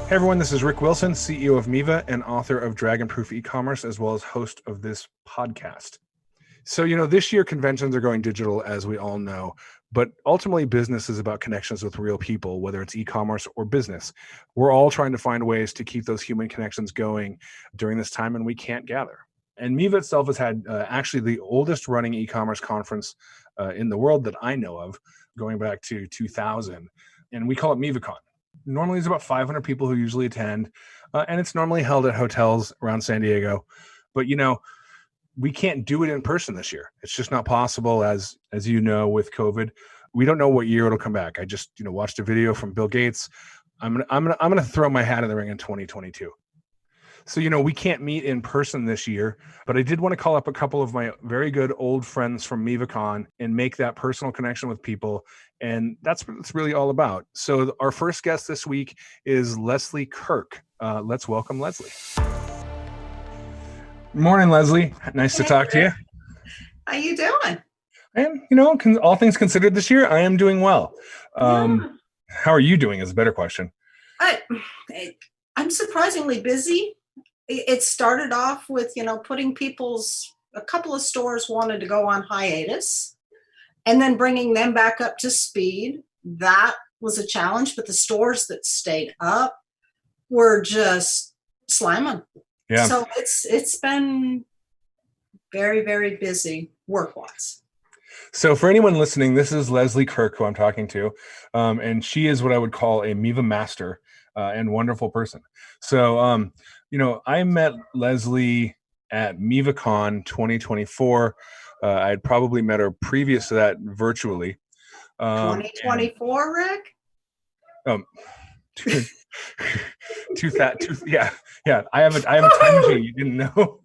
Hey everyone, this is Rick Wilson, CEO of Miva and author of Dragonproof Ecommerce, as well as host of this podcast. So, this year conventions are going digital, as we all know, but ultimately business is about connections with real people, whether it's e-commerce or business. We're all trying to find ways to keep those human connections going during this time, and we can't gather. And Miva itself has had actually the oldest running e-commerce conference in the world that I know of, going back to 2000, and we call it MivaCon. Normally, there's about 500 people who usually attend, and it's normally held at hotels around San Diego. But we can't do it in person this year. It's just not possible, as you know, with COVID. We don't know what year it'll come back. I just watched a video from Bill Gates. I'm gonna throw my hat in the ring in 2022. So, we can't meet in person this year, but I did want to call up a couple of my very good old friends from MivaCon and make that personal connection with people. And that's what it's really all about. So our first guest this week is Leslie Kirk. Let's welcome Leslie. Morning, Leslie. Nice to talk to you. How you doing? And, all things considered this year, I am doing well. Yeah. How are you doing is a better question. I'm surprisingly busy. It started off with, putting a couple of stores wanted to go on hiatus and then bringing them back up to speed. That was a challenge, but the stores that stayed up were just slamming. Yeah. So it's been very, very busy work-wise. So for anyone listening, this is Leslie Kirk, who I'm talking to, and she is what I would call a Miva master and wonderful person. So, I met Leslie at MivaCon 2024. I had probably met her previous to that virtually. 2024, Rick? Yeah. I have a time machine you didn't know.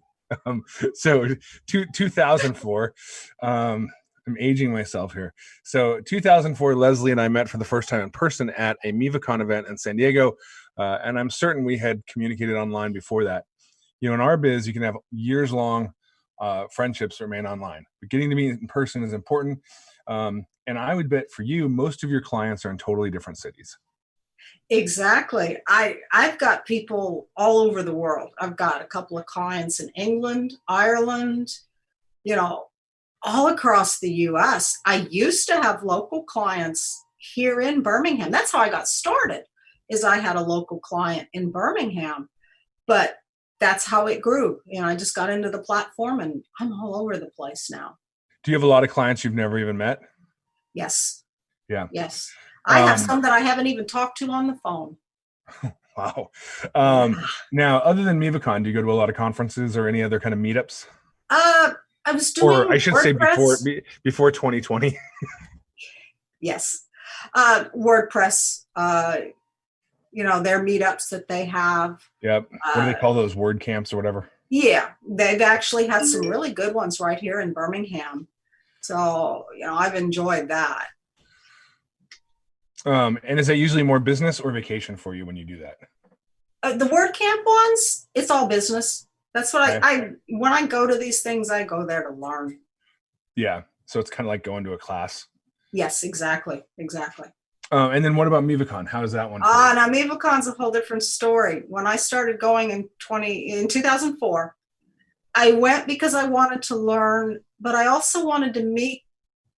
So 2004. I'm aging myself here. So 2004, Leslie and I met for the first time in person at a MivaCon event in San Diego. And I'm certain we had communicated online before that. In our biz, you can have years-long friendships remain online. But getting to meet in person is important. And I would bet for you, most of your clients are in totally different cities. Exactly. I've got people all over the world. I've got a couple of clients in England, Ireland, all across the US. I used to have local clients here in Birmingham. That's how I got started, is I had a local client in Birmingham, but that's how it grew. I just got into the platform and I'm all over the place now. Do you have a lot of clients you've never even met? Yes. Yeah. Yes. I have some that I haven't even talked to on the phone. Wow. Now, other than MivaCon, do you go to a lot of conferences or any other kind of meetups? I was doing, or I should WordPress. say before 2020. Yes. WordPress, their meetups that they have. Yep. What do they call those? Word camps or whatever? Yeah. They've actually had some really good ones right here in Birmingham. So, I've enjoyed that. And is that usually more business or vacation for you when you do that? The WordCamp ones, it's all business. That's what when I go to these things, I go there to learn. Yeah. So it's kind of like going to a class. Yes, exactly. And then what about MivaCon? How does that one? Now MivaCon's a whole different story. When I started going in 2004, I went because I wanted to learn, but I also wanted to meet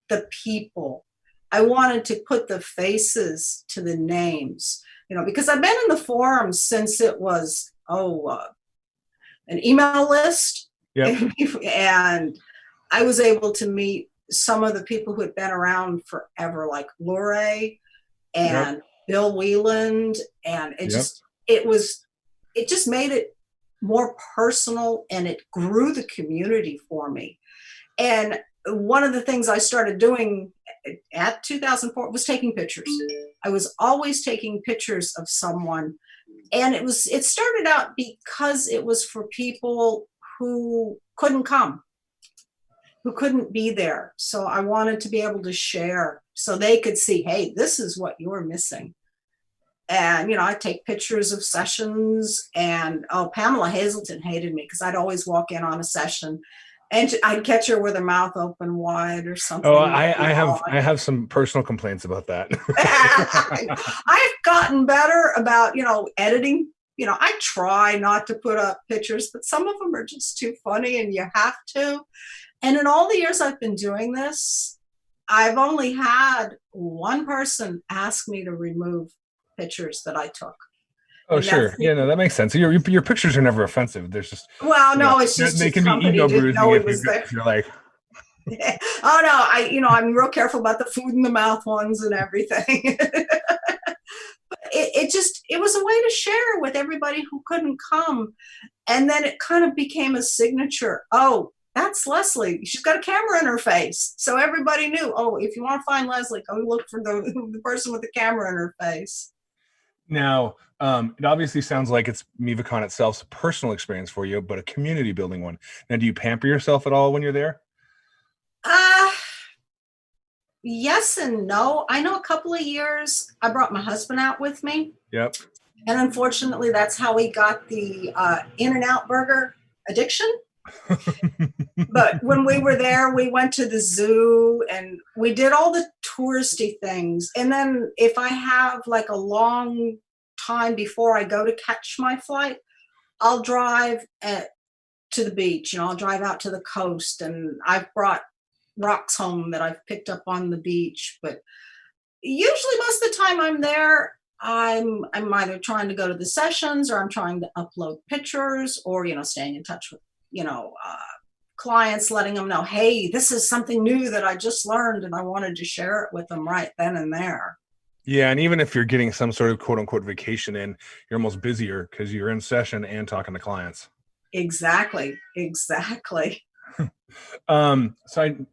the people. I wanted to put the faces to the names, because I've been in the forums since it was, an email list. Yep. And I was able to meet some of the people who had been around forever, like Lore and Bill Wieland. And it just made it more personal, and it grew the community for me. And one of the things I started doing at 2004 was taking pictures. I was always taking pictures of someone. And it started out because it was for people who couldn't come, who couldn't be there. So I wanted to be able to share so they could see, hey, this is what you're missing. And, I take pictures of sessions, and Pamela Hazelton hated me because I'd always walk in on a session And I'd catch her with her mouth open wide or something. Oh, I have some personal complaints about that. I've gotten better about, editing. I try not to put up pictures, but some of them are just too funny and you have to. And in all the years I've been doing this, I've only had one person ask me to remove pictures that I took. Oh, sure. Yeah, no, that makes sense. Your pictures are never offensive. There's just, well, no, it's just they can be ego bruising if you're like, oh no, I'm real careful about the food in the mouth ones and everything. It was a way to share with everybody who couldn't come. And then it kind of became a signature. Oh, that's Leslie. She's got a camera in her face. So everybody knew, oh, if you want to find Leslie, go look for the person with the camera in her face. Now, it obviously sounds like it's MivaCon itself, a personal experience for you, but a community building one. Now, do you pamper yourself at all when you're there? Yes and no. I know a couple of years I brought my husband out with me. Yep. And unfortunately, that's how we got the In-N-Out burger addiction. But when we were there, we went to the zoo and we did all the touristy things. And then if I have like a long time before I go to catch my flight, I'll drive to the beach. I'll drive out to the coast, and I've brought rocks home that I've picked up on the beach. But usually most of the time I'm there, I'm either trying to go to the sessions, or I'm trying to upload pictures, or staying in touch with clients, letting them know, hey, this is something new that I just learned and I wanted to share it with them right then and there. Yeah, and even if you're getting some sort of quote unquote vacation in, you're almost busier because you're in session and talking to clients. Exactly. So I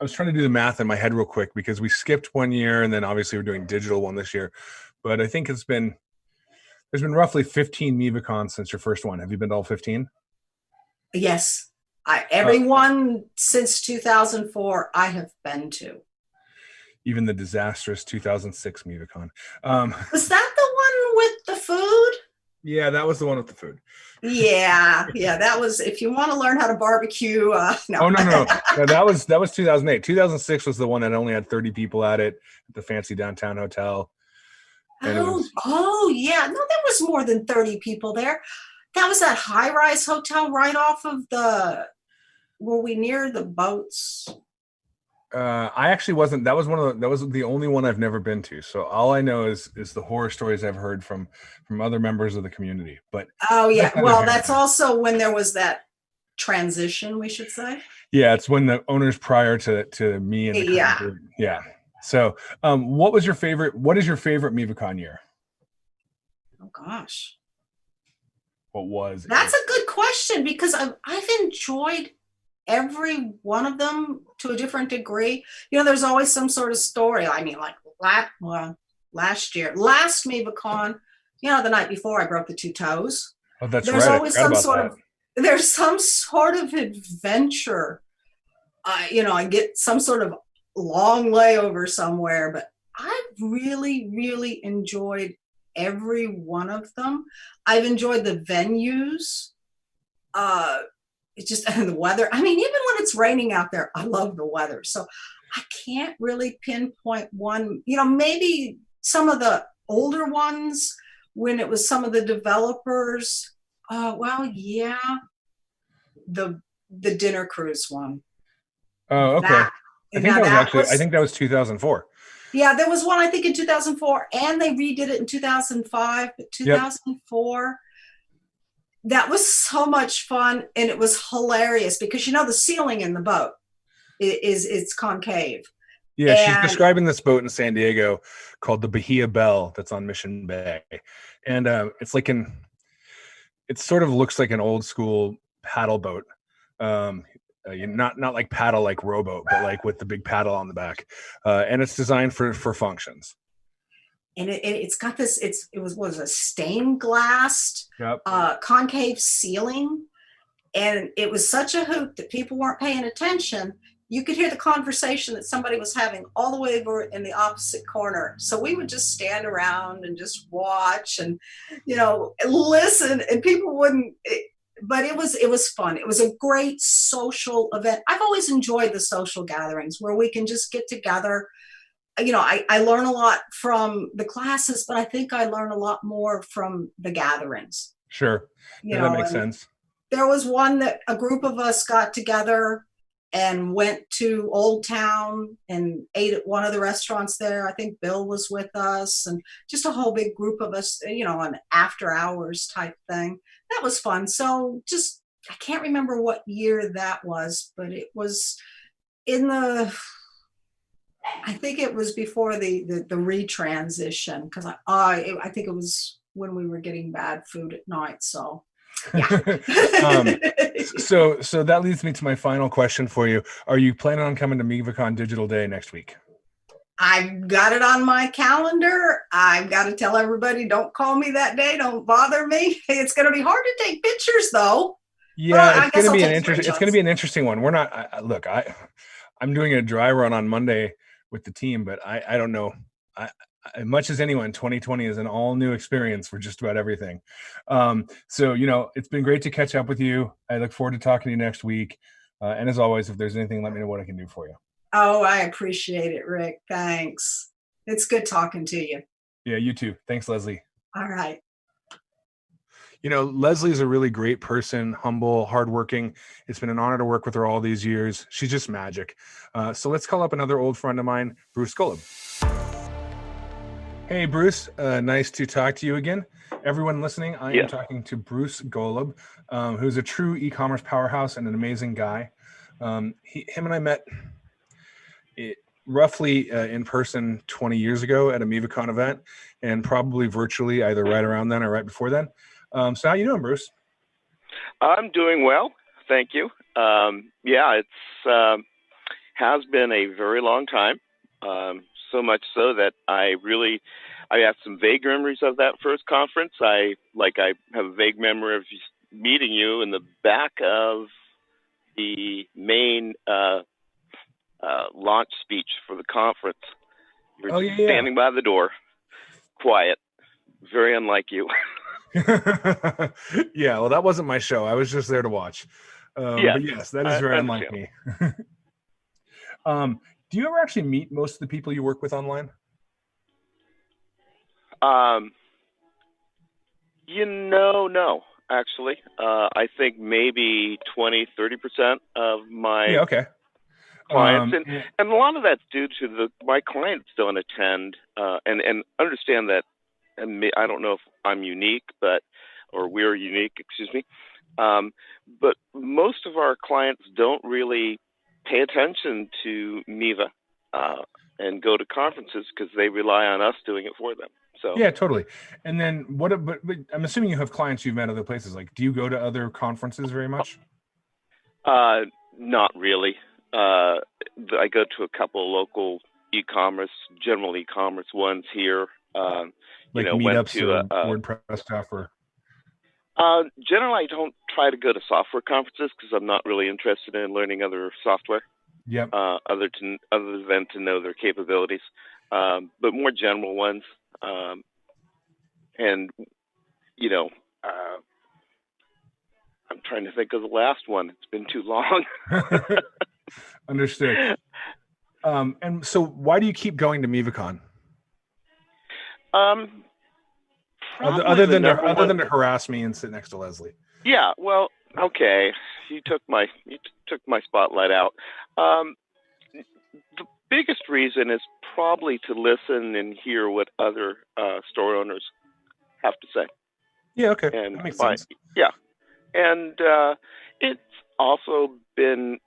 was trying to do the math in my head real quick, because we skipped one year and then obviously we're doing digital one this year. But I think there's been roughly 15 MivaCons since your first one. Have you been to all 15? Yes. Everyone since 2004 I have been to. Even the disastrous 2006 MivaCon. Was that the one with the food? Yeah, that was the one with the food. Yeah, that was, if you want to learn how to barbecue. No. Oh, no. That was 2008. 2006 was the one that only had 30 people at it, at the fancy downtown hotel. Yeah. No, there was more than 30 people there. That was that high-rise hotel right off of were we near the boats? I actually wasn't. That was the only one I've never been to. So all I know is the horror stories I've heard from other members of the community. But oh yeah, well, that's also when there was that transition, we should say. Yeah, it's when the owners prior to me and the company. Yeah. So, what is your favorite MivaCon year? Oh gosh, that's a good question, because I've enjoyed every one of them to a different degree. There's always some sort of story. I mean, like last MivaCon, the night before I broke the 2 toes. Oh, that's there's right. always some sort of adventure. I get some sort of long layover somewhere, but I've really, really enjoyed every one of them. I've enjoyed the venues. It's just, and the weather. I mean, even when it's raining out there, I love the weather. So I can't really pinpoint one. Maybe some of the older ones when it was some of the developers. The dinner cruise one. Oh, okay. I think that was 2004. Yeah, there was one, I think, in 2004, and they redid it in 2005, but 2004, that was so much fun, and it was hilarious because, the ceiling in the boat it's concave. Yeah, she's describing this boat in San Diego called the Bahia Bell that's on Mission Bay. And it's like it sort of looks like an old school paddle boat. Not like paddle like rowboat, but like with the big paddle on the back. And it's designed for functions. And it's got this, it was a stained glass concave ceiling. And it was such a hoot that people weren't paying attention. You could hear the conversation that somebody was having all the way over in the opposite corner. So we would just stand around and just watch and, listen, and people wouldn't, but it was fun. It was a great social event. I've always enjoyed the social gatherings where we can just get together. I learn a lot from the classes, but I think I learn a lot more from the gatherings. Sure. That makes sense. There was one that a group of us got together and went to Old Town and ate at one of the restaurants there. I think Bill was with us, and just a whole big group of us, an after hours type thing. That was fun. So I can't remember what year that was, but it was I think it was before the retransition, because I think it was when we were getting bad food at night. So yeah. So that leads me to my final question for you. Are you planning on coming to MivaCon Digital Day next week? I've got it on my calendar. I've got to tell everybody, don't call me that day. Don't bother me. It's going to be hard to take pictures though. Yeah, it's going to be an interesting one. We're not, I'm doing a dry run on Monday with the team, but I don't know. As much as anyone, 2020 is an all new experience for just about everything. So, it's been great to catch up with you. I look forward to talking to you next week. And as always, if there's anything, let me know what I can do for you. Oh, I appreciate it, Rick. Thanks. It's good talking to you. Yeah, you too. Thanks, Leslie. All right. Leslie's a really great person, humble, hardworking. It's been an honor to work with her all these years. She's just magic. So let's call up another old friend of mine, Bruce Golub. Hey, Bruce. Nice to talk to you again. Everyone listening, I am talking to Bruce Golub, who's a true e-commerce powerhouse and an amazing guy. Him and I met roughly in person 20 years ago at a MivaCon event, and probably virtually either right around then or right before then. So how you doing, Bruce? I'm doing well, thank you. It's has been a very long time. So much so that I have some vague memories of that first conference. I have a vague memory of meeting you in the back of the main launch speech for the conference. You were standing by the door, quiet, very unlike you. Yeah, well, that wasn't my show. I was just there to watch. But yes, that is very unlike me. Do you ever actually meet most of the people you work with online? No, actually. I think maybe 20-30% of my clients, and a lot of that's due to my clients don't attend, and understand that. And I don't know if I'm unique, or we're unique, excuse me. But most of our clients don't really pay attention to Miva and go to conferences because they rely on us doing it for them. So yeah, totally. And then but I'm assuming you have clients you've met other places. Like, do you go to other conferences very much? Not really. I go to a couple of local general e-commerce ones here. Like meetups or WordPress stuff, or generally I don't try to go to software conferences because I'm not really interested in learning other software. Yep. Other than to know their capabilities, but more general ones. I'm trying to think of the last one. It's been too long. Understood. And so, why do you keep going to MivaCon? Other than to harass me and sit next to Leslie. Yeah, well, okay. You took my spotlight out. The biggest reason is probably to listen and hear what other store owners have to say. Yeah, okay. And that makes sense. Yeah, and it's also been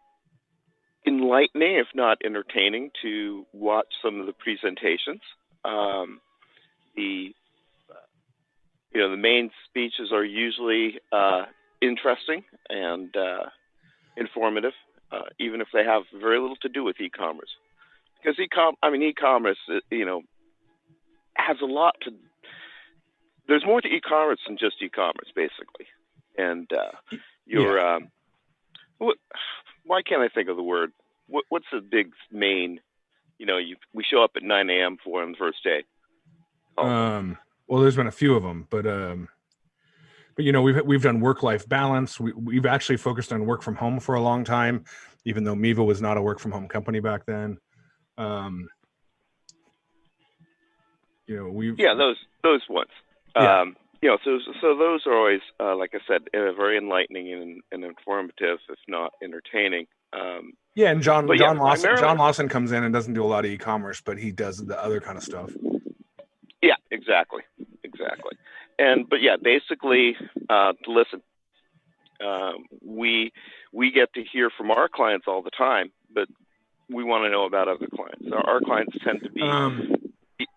enlightening, if not entertaining, to watch some of the presentations. The main speeches are usually interesting and informative, even if they have very little to do with e-commerce. Because e-commerce, has a lot to. There's more to e-commerce than just e-commerce, basically. And why can't I think of the word? What's the big main? We show up at 9 a.m. on the first day. Well, there's been a few of them, but But we've done work-life balance. We've actually focused on work from home for a long time, even though Miva was not a work from home company back then. Those ones. Yeah. So those are always, like I said, very enlightening and informative, if not entertaining. And John Lawson comes in and doesn't do a lot of e-commerce, but he does the other kind of stuff. Yeah, exactly. But basically, listen, we get to hear from our clients all the time, but we want to know about other clients. Our clients tend to be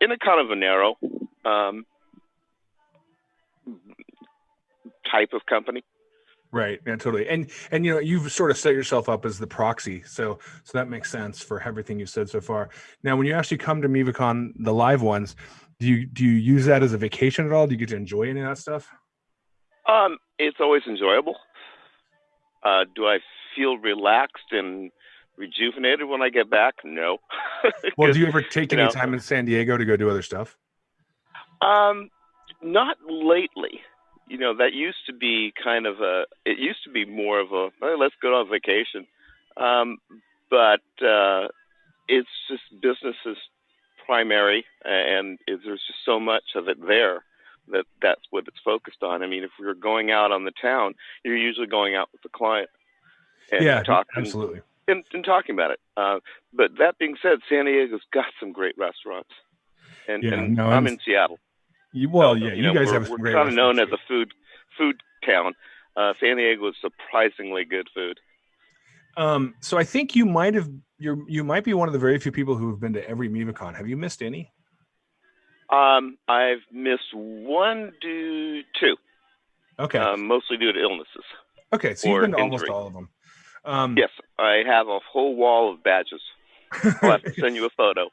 in a kind of a narrow type of company. Right. Yeah, totally. And you've sort of set yourself up as the proxy. So that makes sense for everything you said so far. Now, when you actually come to MivaCon, the live ones, do you use that as a vacation at all? Do you get to enjoy any of that stuff? It's always enjoyable. Do I feel relaxed and rejuvenated when I get back? No. Well, do you ever take any time in San Diego to go do other stuff? Not lately. That used to be more of a, let's go on vacation. But it's just business is primary, and there's just so much of it there that's what it's focused on. I mean, if we're going out on the town, you're usually going out with the client. And talking, absolutely. And talking about it. But that being said, San Diego's got some great restaurants. And I'm in Seattle. You guys have some great restaurants. We're kind of known as a food town. San Diego is surprisingly good food. So I think you might be one of the very few people who have been to every MivaCon. Have you missed any? I've missed two. Okay. Mostly due to illnesses. Okay, so you've been to almost all of them. Yes, I have a whole wall of badges. I'll have to send you a photo.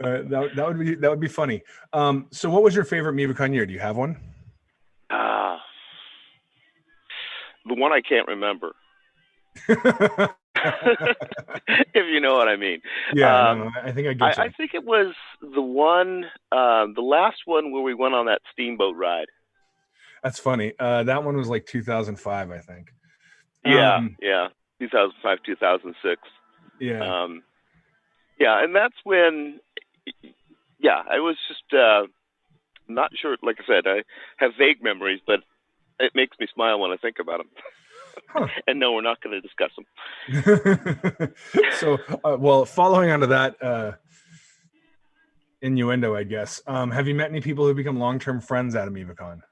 That would be funny. So what was your favorite MivaCon year? Do you have one? The one I can't remember. If you know what I mean. Yeah, I think I get you. I think it was the one, the last one where we went on that steamboat ride. That's funny. That one was like 2005, I think. Yeah, 2005, 2006. Yeah. And that's when, I was just not sure. Like I said, I have vague memories, but it makes me smile when I think about them. Huh. And no, we're not going to discuss them. So, following onto that innuendo, I guess, have you met any people who become long-term friends out of MivaCon?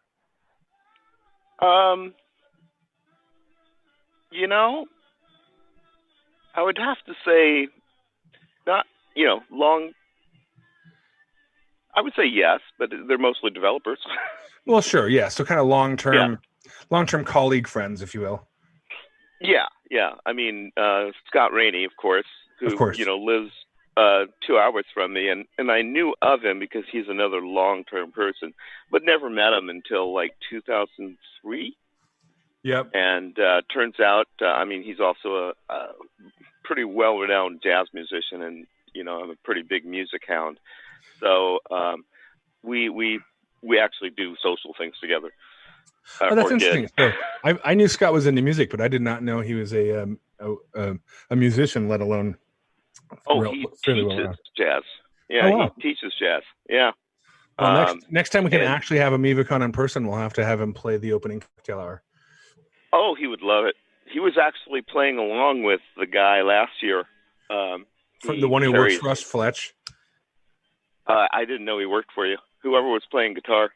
I would have to say not, long. I would say yes, but they're mostly developers. Well, sure. Yeah. So kind of long-term colleague friends, if you will. Yeah. I mean, Scott Rainey, of course, who, lives 2 hours from me. And I knew of him because he's another long-term person, but never met him until like 2003. Yep. And turns out, he's also a pretty well-renowned jazz musician, and I'm a pretty big music hound. So we actually do social things together. That's interesting. So I knew Scott was into music, but I did not know he was a musician, let alone. He teaches jazz. Yeah, he teaches jazz. Yeah. Well, next time we can actually have a MivaCon in person, we'll have to have him play the opening cocktail hour. Oh, he would love it. He was actually playing along with the guy last year. From the one who works for us, Fletch. I didn't know he worked for you. Whoever was playing guitar.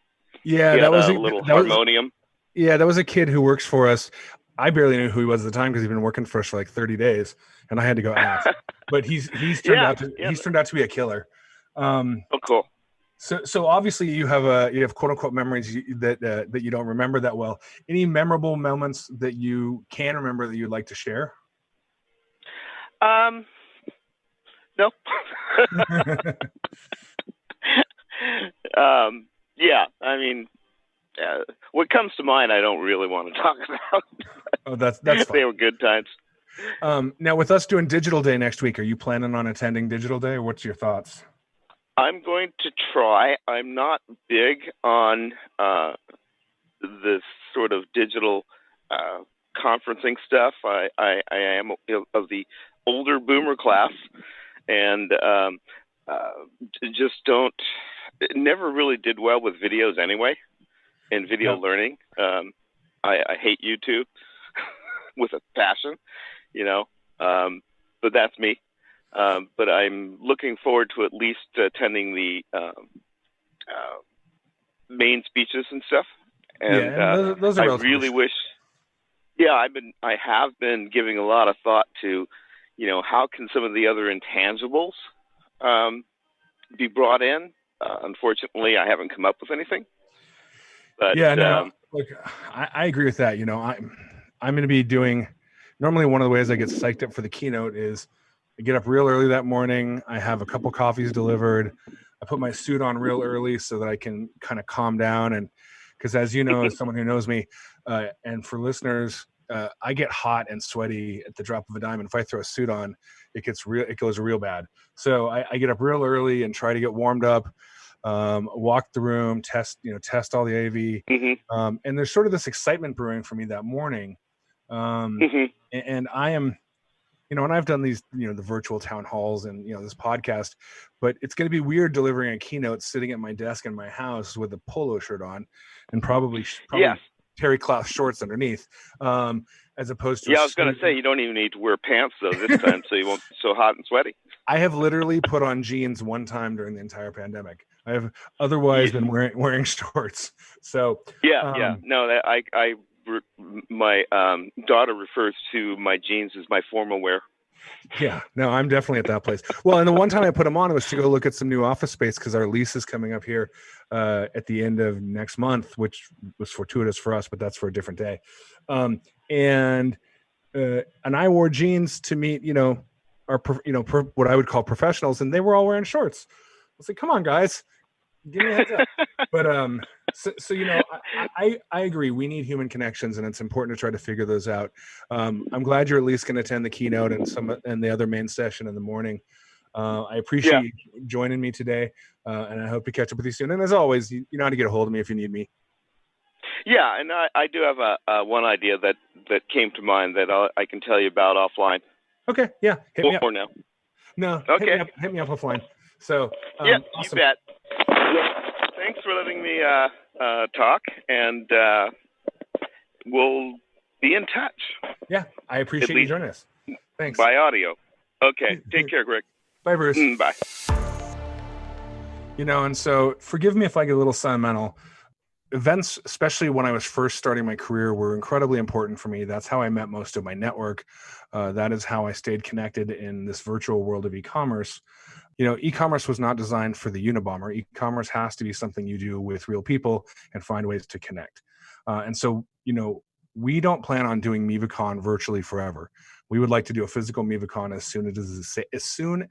Yeah, that was a little harmonium. That was a kid who works for us. I barely knew who he was at the time because he'd been working for us for like 30 days, and I had to go ask. But he's turned out to be a killer. Cool. So obviously you have quote unquote memories that you don't remember that well. Any memorable moments that you can remember that you'd like to share? No. What comes to mind, I don't really want to talk about. Oh, that's fine. They were good times. Now, with us doing Digital Day next week, are you planning on attending Digital Day, or what's your thoughts? I'm going to try. I'm not big on this sort of digital conferencing stuff. I am of the older boomer class, and never really did well with videos anyway, and video learning. I hate YouTube with a passion, but that's me. But I'm looking forward to at least attending the main speeches and stuff. And those are I really wish. Yeah, I have been giving a lot of thought to, how can some of the other intangibles be brought in? Unfortunately, I haven't come up with anything. But look, I agree with that. I'm going to be doing. Normally, one of the ways I get psyched up for the keynote is I get up real early that morning. I have a couple coffees delivered. I put my suit on real early so that I can kind of calm down. And because, as you know, as someone who knows me, and for listeners, I get hot and sweaty at the drop of a dime. And if I throw a suit on, it goes real bad. So I get up real early and try to get warmed up, walk the room, test all the AV. Mm-hmm. And there's sort of this excitement brewing for me that morning. And I am, and I've done these, the virtual town halls and, this podcast, but it's going to be weird delivering a keynote sitting at my desk in my house with a polo shirt on and probably terry cloth shorts underneath, as opposed to. Yeah, I was going to say, you don't even need to wear pants though this time, so you won't be so hot and sweaty. I have literally put on jeans one time during the entire pandemic. I have otherwise been wearing shorts. So no, my daughter refers to my jeans as my formal wear. Yeah, no, I'm definitely at that place. Well, and the one time I put them on, it was to go look at some new office space because our lease is coming up here at the end of next month, which was fortuitous for us, but that's for a different day. And I wore jeans to meet, what I would call professionals, and they were all wearing shorts. I was like, come on, guys, give me a heads up. But I agree. We need human connections, and it's important to try to figure those out. I'm glad you're at least going to attend the keynote and the other main session in the morning. I appreciate you joining me today, and I hope to catch up with you soon. And as always, you know how to get a hold of me if you need me. Yeah, and I do have one idea that came to mind that I can tell you about offline. Okay, yeah, hit me up. Or no. No, okay. Hit me up offline. So awesome. You bet. Thanks for letting me talk, and we'll be in touch. Yeah, I appreciate you joining us. Thanks. By audio. Okay, take care, Greg. Bye, Bruce. Bye. And so forgive me if I get a little sentimental. Events, especially when I was first starting my career, were incredibly important for me. That's how I met most of my network. That is how I stayed connected in this virtual world of e-commerce. E-commerce was not designed for the Unabomber. E-commerce has to be something you do with real people and find ways to connect. And so, we don't plan on doing MivaCon virtually forever. We would like to do a physical Mivicon as soon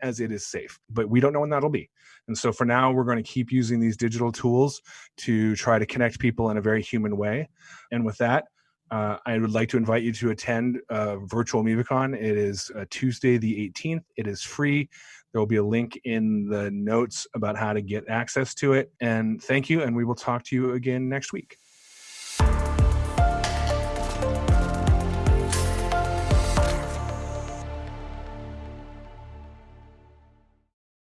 as it is safe, but we don't know when that'll be. And so for now, we're going to keep using these digital tools to try to connect people in a very human way. And with that, I would like to invite you to attend virtual Mivicon. It is Tuesday the 18th. It is free. There will be a link in the notes about how to get access to it. And thank you, and we will talk to you again next week.